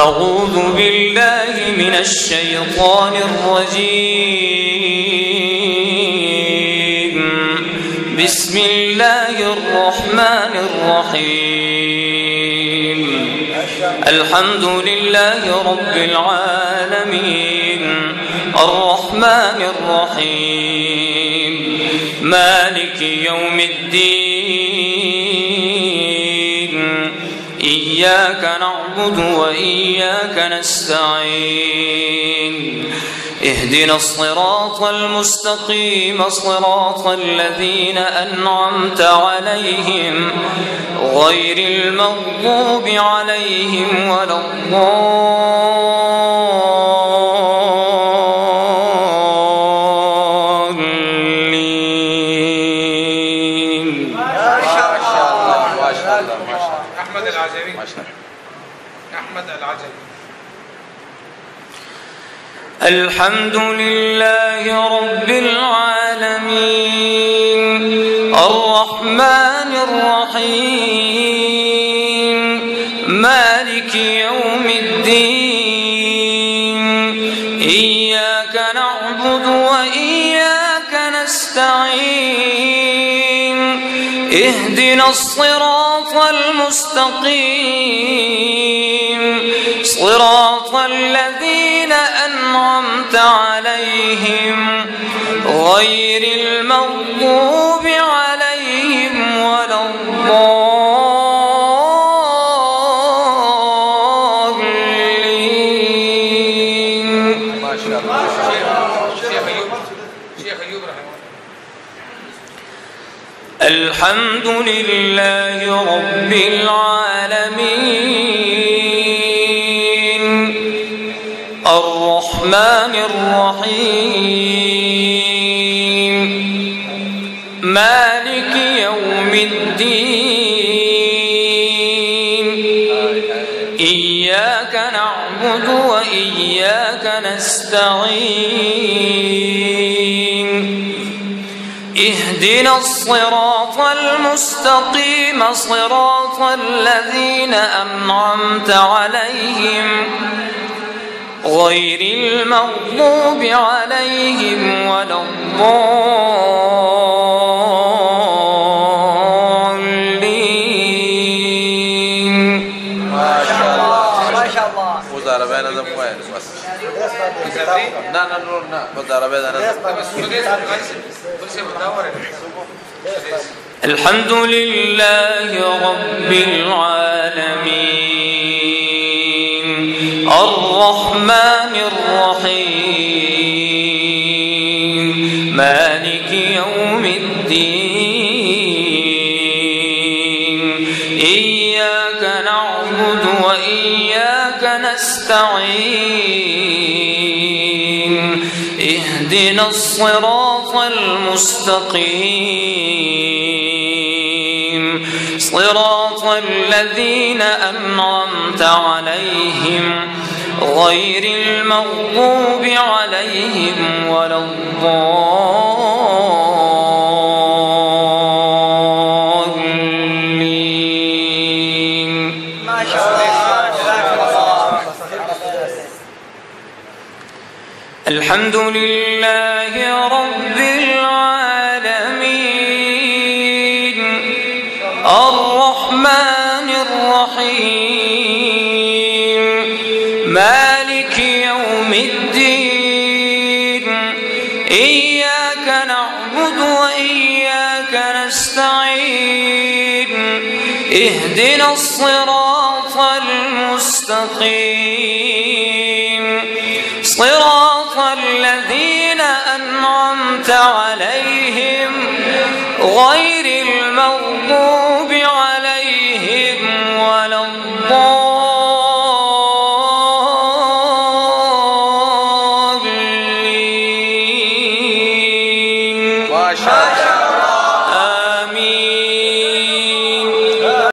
أعوذ بالله من الشيطان الرجيم. بسم الله الرحمن الرحيم. الحمد لله رب العالمين الرحمن الرحيم مالك يوم الدين إياك نعبد وإياك نستعين اهدنا الصراط المستقيم صراط الذين أنعمت عليهم غير المغضوب عليهم ولا الضالين. ما شاء الله ما شاء الله ما شاء الله. أحمد العجمي ما شاء الله. أحمد العجمي. الحمد لله رب العالمين الرحمن الرحيم مالك يوم الدين إياك نعبد وإياك نستعين اهدنا الصراط المستقيم صراط الذين أنعمت عليهم غير المغضوب عليهم ولا الضالين. ما شاء الله. شيخ أيوب رحمه الله. الحمد لله رب العالمين الرحمن الرحيم مالك يوم الدين إياك نعبد وإياك نستعين اهدنا الصراط المستقيم صراط الذين أنعمت عليهم غير المغضوب عليهم ولا الضالين. ما شاء الله ما شاء الله. وزارة بين هذا موين بس. لا وزارة بين هذا. الحمد لله رب العالمين الرحمن الرحيم مالك يوم الدين إياك نعبد وإياك نستعين اهدنا الصراط المستقيم صراط الذين أنعمت عليهم غير المغضوب عليهم ولا الضالين. ما شاء الله. جزاك الله. الحمد لله رب العالمين الرحمن الرحيم مالك يوم الدين إياك نعبد وإياك نستعين اهدنا الصراط المستقيم صراط الذين أنعمت عليهم غير المغضوب